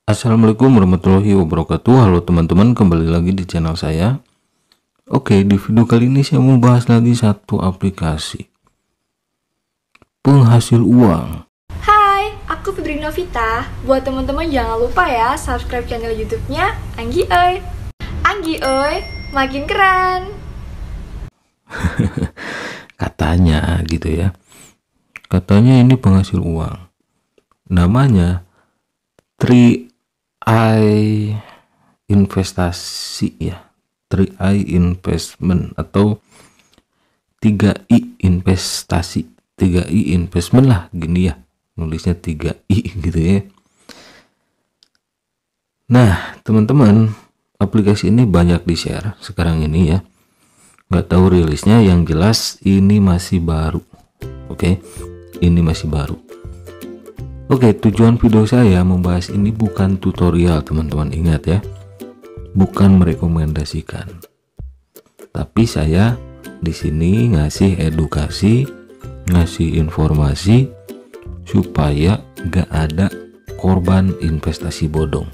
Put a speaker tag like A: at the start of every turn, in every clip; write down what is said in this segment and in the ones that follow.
A: Assalamualaikum warahmatullahi wabarakatuh. Halo teman-teman, kembali lagi di channel saya. Oke, di video kali ini saya mau bahas lagi satu aplikasi penghasil uang.
B: Hai, aku Fitri Novita. Buat teman-teman jangan lupa ya subscribe channel YouTube-nya Anggi Oi. Anggi Oi, makin keren.
A: Katanya gitu ya. Katanya ini penghasil uang. Namanya 3i investasi ya. 3i investment atau 3i investasi. 3i investment lah gini ya. Nulisnya 3i gitu ya. Nah, teman-teman, aplikasi ini banyak di-share sekarang ini ya. Nggak tahu rilisnya, yang jelas ini masih baru. Oke, ini masih baru. Oke, tujuan video saya membahas ini bukan tutorial, teman-teman, ingat ya, bukan merekomendasikan. Tapi saya di sini ngasih edukasi, ngasih informasi supaya nggak ada korban investasi bodong.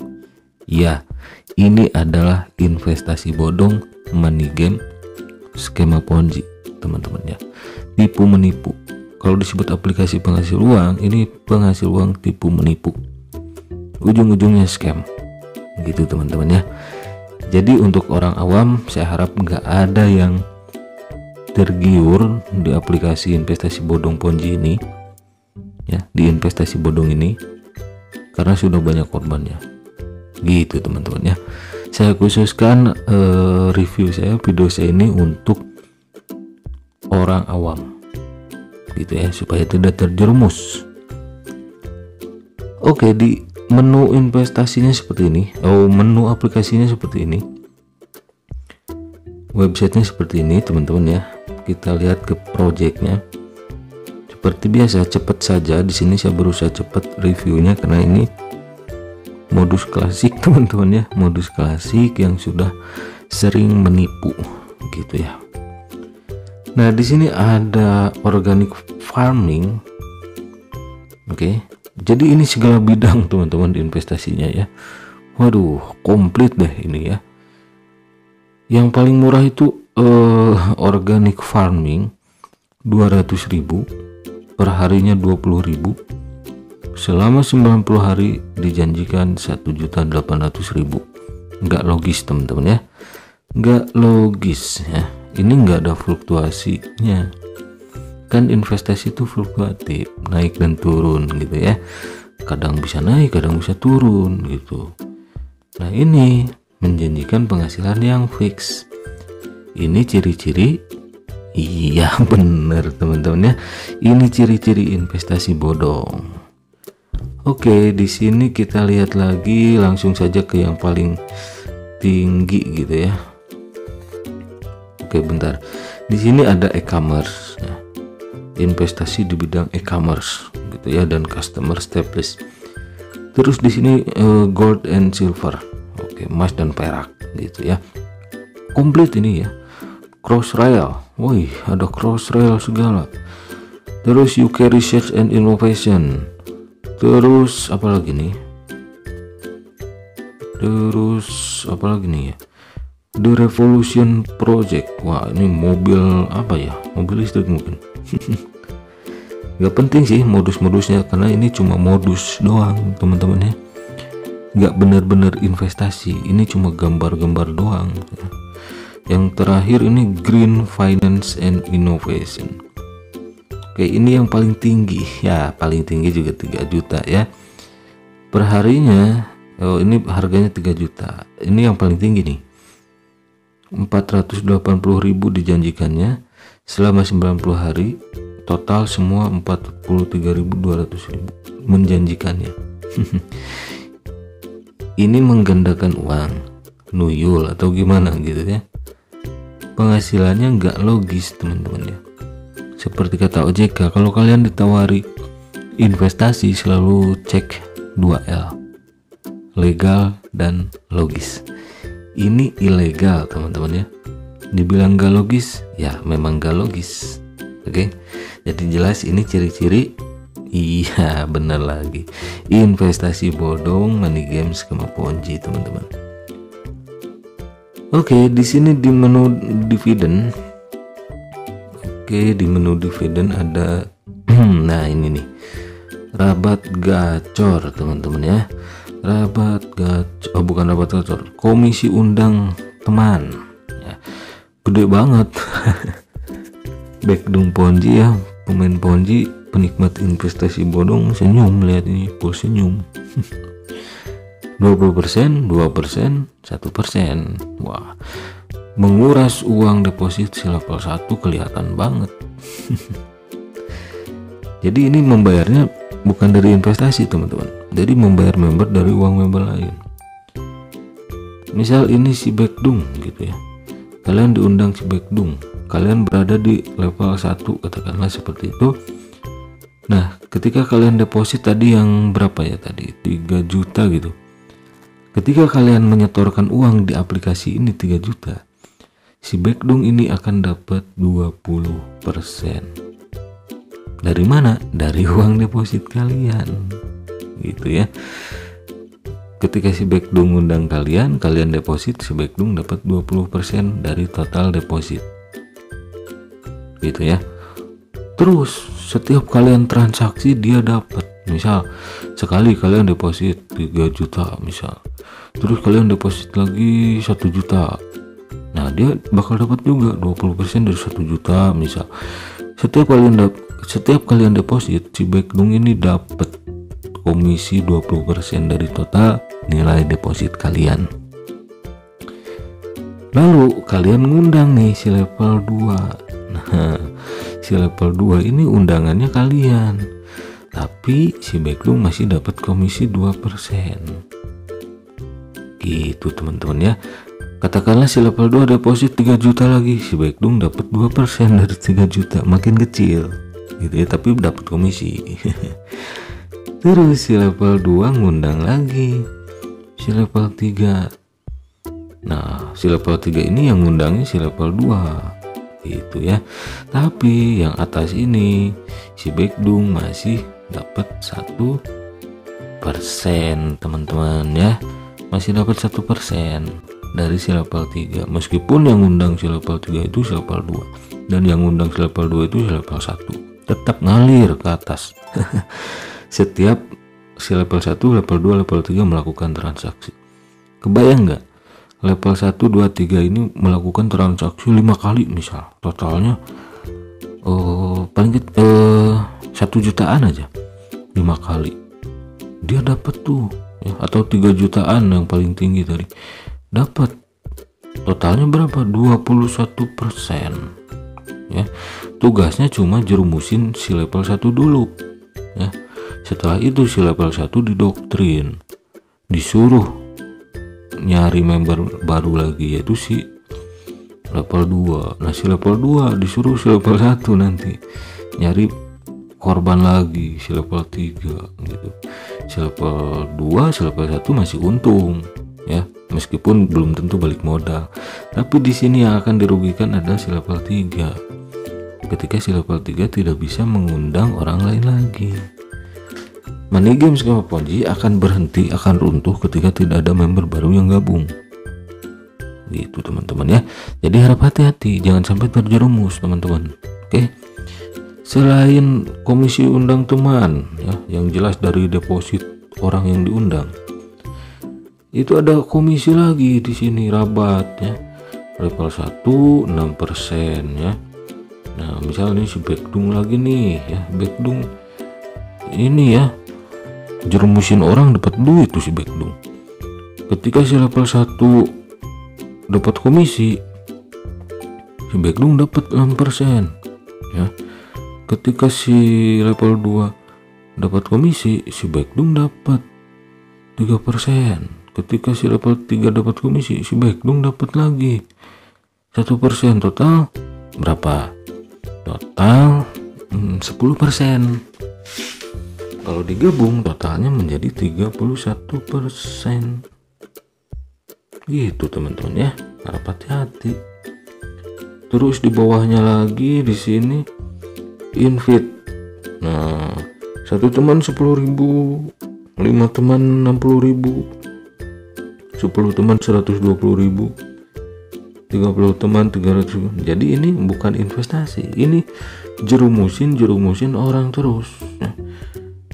A: Ya, ini adalah investasi bodong, money game, skema Ponzi, teman-teman ya, tipu menipu. Kalau disebut aplikasi penghasil uang, ini penghasil uang tipu menipu, ujung-ujungnya scam gitu teman-teman ya. Jadi untuk orang awam saya harap nggak ada yang tergiur di aplikasi investasi bodong Ponzi ini ya, di investasi bodong ini, karena sudah banyak korbannya gitu teman-teman ya. Saya khususkan review saya, video saya ini untuk orang awam gitu ya, supaya tidak terjerumus. Oke, di menu investasinya seperti ini, menu aplikasinya seperti ini, websitenya seperti ini teman-teman ya. Kita lihat ke projectnya. Seperti biasa, cepat saja. Di sini saya berusaha cepat reviewnya karena ini modus klasik teman-teman ya, modus klasik yang sudah sering menipu gitu ya. Nah, di sini ada organic farming. Oke, jadi ini segala bidang teman-teman di investasinya ya. Waduh, komplit deh ini ya. Yang paling murah itu organic farming 200.000, per harinya 20.000. Selama 90 hari dijanjikan 1.800.000. Nggak logis teman-teman ya, nggak logis ya. Ini nggak ada fluktuasinya, kan investasi itu fluktuatif, naik dan turun gitu ya, kadang bisa naik kadang bisa turun gitu. Nah, ini menjanjikan penghasilan yang fix. Ini ciri-ciri, iya bener teman-teman ya, ini ciri-ciri investasi bodong. Oke, di sini kita lihat lagi, langsung saja ke yang paling tinggi gitu ya. Oke, bentar. Di sini ada e-commerce, ya. Investasi di bidang e-commerce gitu ya, dan customer established. Terus di sini gold and silver, oke, emas dan perak gitu ya. Komplit ini ya. Crossrail, woi ada Crossrail segala. Terus UK Research and Innovation. Terus apa lagi nih? Ya? The Revolution Project. Wah, ini mobil apa ya? Mobil listrik mungkin. Gak penting sih modus-modusnya, karena ini cuma modus doang teman-teman ya. Gak bener-bener investasi, ini cuma gambar-gambar doang. Yang terakhir ini Green Finance and Innovation. Oke, ini yang paling tinggi ya, paling tinggi juga 3 juta ya. Perharinya, ini harganya 3 juta. Ini yang paling tinggi nih. 480.000 dijanjikannya selama 90 hari, total semua 43.200.000 menjanjikannya. Ini menggandakan uang, nuyul atau gimana gitu ya. Penghasilannya nggak logis teman-teman ya. Seperti kata OJK, kalau kalian ditawari investasi selalu cek 2L, legal dan logis. Ini ilegal teman-teman ya. Dibilang gak logis, ya memang gak logis. Oke, jadi jelas ini ciri-ciri Iya, bener lagi. Investasi bodong, money game, skema ponzi, teman-teman. Oke, di sini di menu dividen. Oke, di menu dividen ada nah ini nih. Rabat gacor, teman-teman ya. Rabat gacor, bukan rabat gacor. Komisi undang teman. Ya, gede banget. Backdung ponzi ya, pemain ponzi, penikmat investasi bodong senyum lihat ini, full senyum. 20%, 2%, 1%. Wah, menguras uang deposit si level 1 kelihatan banget. Jadi ini membayarnya bukan dari investasi, teman-teman. Jadi membayar member dari uang member lain. Misal ini si Backdung gitu ya. Kalian diundang si Backdung. Kalian berada di level 1, katakanlah seperti itu. Nah, ketika kalian deposit tadi yang berapa ya tadi? 3 juta gitu. Ketika kalian menyetorkan uang di aplikasi ini 3 juta, si Backdung ini akan dapat 20%. Dari mana? Dari uang deposit kalian. Gitu ya. Ketika si Backdung undang kalian deposit, si Backdung dapat 20% dari total deposit. Gitu ya. Terus setiap kalian transaksi dia dapat. Misal sekali kalian deposit 3 juta misal. Terus kalian deposit lagi 1 juta. Nah, dia bakal dapat juga 20% dari 1 juta misal. Setiap kalian deposit, si Backdung ini dapat komisi 20% dari total nilai deposit kalian. Lalu kalian ngundang nih si level 2. Nah, si level 2 ini undangannya kalian, tapi si Backdung masih dapat komisi 2%. Gitu teman-teman ya. Katakanlah si level 2 deposit 3 juta lagi, si Backdung dapat 2% dari 3 juta, makin kecil gitu ya, tapi dapat komisi. Terus si level 2 ngundang lagi si level 3. Nah, si level 3 ini yang ngundangnya si level 2 gitu ya. Tapi yang atas ini si Backdung masih dapat 1%, teman-teman ya. Masih dapat 1% dari si level 3. Meskipun yang ngundang si level 3 itu si level 2 dan yang ngundang si level 2 itu si level 1. Tetap ngalir ke atas. Setiap si level 1, level 2, level 3 melakukan transaksi. Kebayang nggak? Level 1, 2, 3 ini melakukan transaksi 5 kali misal. Totalnya paling 1 jutaan aja. 5 kali. Dia dapat tuh ya, atau 3 jutaan yang paling tinggi tadi. Dapat. Totalnya berapa? 21%. Ya. Tugasnya cuma jerumusin si level 1 dulu. Ya. Setelah itu si level 1 didoktrin. Disuruh nyari member baru lagi, yaitu si level 2. Nah, si level 2 disuruh si level 1 nanti nyari korban lagi si level 3 gitu. Si level 2, si level 1 masih untung ya, meskipun belum tentu balik modal. Tapi di sini yang akan dirugikan adalah si level 3. Ketika si level 3 tidak bisa mengundang orang lain lagi. Money game skema ponzi akan berhenti, akan runtuh ketika tidak ada member baru yang gabung. Gitu teman-teman ya. Jadi harap hati-hati, jangan sampai terjerumus teman-teman. Oke. Selain komisi undang teman ya, yang jelas dari deposit orang yang diundang, itu ada komisi lagi di sini, rabat ya. Level 1 6% ya. Nah, misalnya si Backdung lagi nih ya, Backdung ini ya, jerumusin orang dapat duit tuh si Backdung. Ketika si level 1 dapat komisi, si Backdung dapat 6% ya. Ketika si level 2 dapat komisi, si Backdung dapat 3%. Ketika si level 3 dapat komisi, si Backdung dapat lagi 1%. Total berapa? Total 10%. Kalau digabung totalnya menjadi 31%. Gitu teman-teman ya, harap hati-hati. Terus di bawahnya lagi di sini invite. Nah, 1 teman 10.000, 5 teman 60.000, 10 teman 120.000, 30 teman 300. Jadi ini bukan investasi, ini jerumusin orang terus.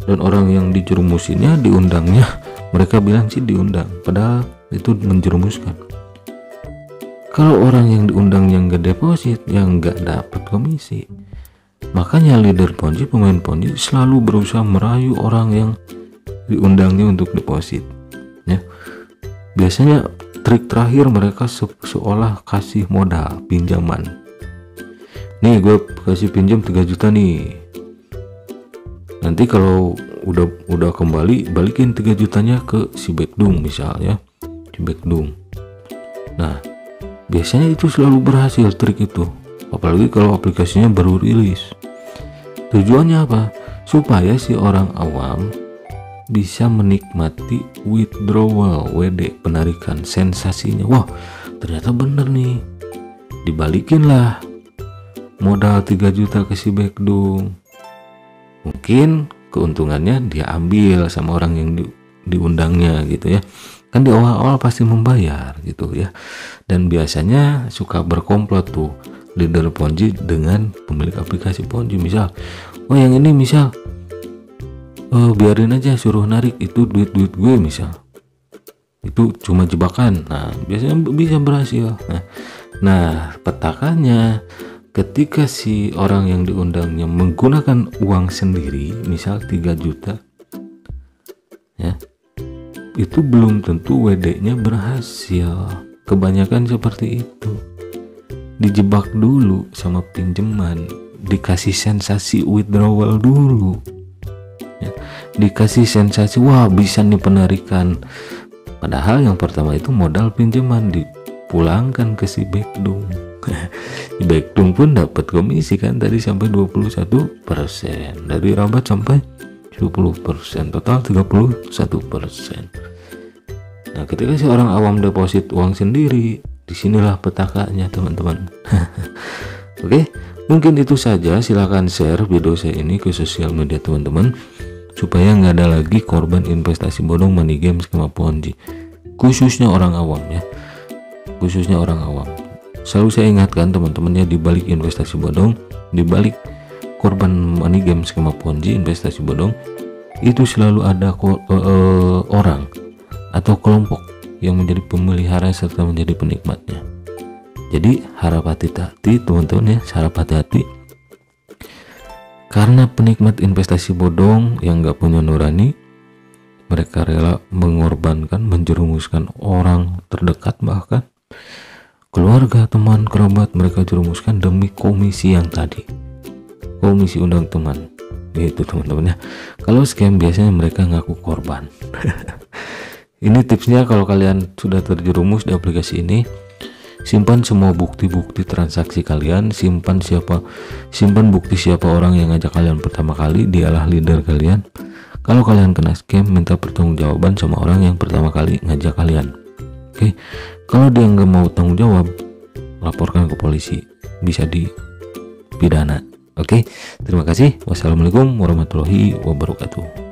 A: Dan orang yang dijerumusinnya, diundangnya, mereka bilang sih diundang, padahal itu menjerumuskan. Kalau orang yang diundang yang gak deposit, yang gak dapat komisi. Makanya leader Ponzi, pemain Ponzi selalu berusaha merayu orang yang diundangnya untuk deposit, ya. Biasanya trik terakhir mereka seolah kasih modal pinjaman. Nih gue kasih pinjam 3 juta nih, nanti kalau udah kembali balikin 3 jutanya ke si Baekdung misalnya, si Baekdung. Nah biasanya itu selalu berhasil trik itu, apalagi kalau aplikasinya baru rilis. Tujuannya apa? Supaya si orang awam bisa menikmati withdrawal, WD, penarikan, sensasinya. Wah ternyata bener nih, dibalikin lah modal 3 juta ke si Baekdung. Mungkin keuntungannya dia ambil sama orang yang diundangnya gitu ya, kan di awal-awal pasti membayar gitu ya. Dan biasanya suka berkomplot tuh leader Ponzi dengan pemilik aplikasi Ponzi. Misal, oh yang ini misal biarin aja, suruh narik, itu duit gue misal, itu cuma jebakan. Nah biasanya bisa berhasil. Nah petakannya, ketika si orang yang diundangnya menggunakan uang sendiri, misal 3 juta ya, itu belum tentu WD-nya berhasil. Kebanyakan seperti itu, dijebak dulu sama pinjaman, dikasih sensasi withdrawal dulu ya. Dikasih sensasi, wah bisa nih penarikan, padahal yang pertama itu modal pinjaman dipulangkan ke si Baekdung. Si Baekdung pun dapat komisi kan tadi sampai 21%, dari rabat sampai 10%, total 31%. Nah ketika si orang awam deposit uang sendiri, disinilah petakanya teman-teman. Oke, mungkin itu saja. Silahkan share video saya ini ke sosial media teman-teman, supaya nggak ada lagi korban investasi bodong, money game, skema Ponzi, khususnya orang awam ya, khususnya orang awam. Selalu saya ingatkan teman-temannya, di balik investasi bodong, di balik korban money game, skema Ponzi, investasi bodong, itu selalu ada orang atau kelompok yang menjadi pemelihara serta menjadi penikmatnya. Jadi harap hati-hati teman-teman ya, harap hati-hati, karena penikmat investasi bodong yang gak punya nurani, mereka rela mengorbankan, menjerumuskan orang terdekat, bahkan keluarga, teman, kerabat mereka jerumuskan demi komisi yang tadi, komisi undang teman gitu teman-teman ya. Kalau scam biasanya mereka ngaku korban. Ini tipsnya, kalau kalian sudah terjerumus di aplikasi ini, simpan semua bukti-bukti transaksi kalian, simpan bukti siapa orang yang ngajak kalian pertama kali, dialah leader kalian. Kalau kalian kena scam, minta pertanggungjawaban sama orang yang pertama kali ngajak kalian. Oke, kalau dia nggak mau tanggung jawab, laporkan ke polisi, bisa dipidana. Oke, terima kasih. Wassalamualaikum warahmatullahi wabarakatuh.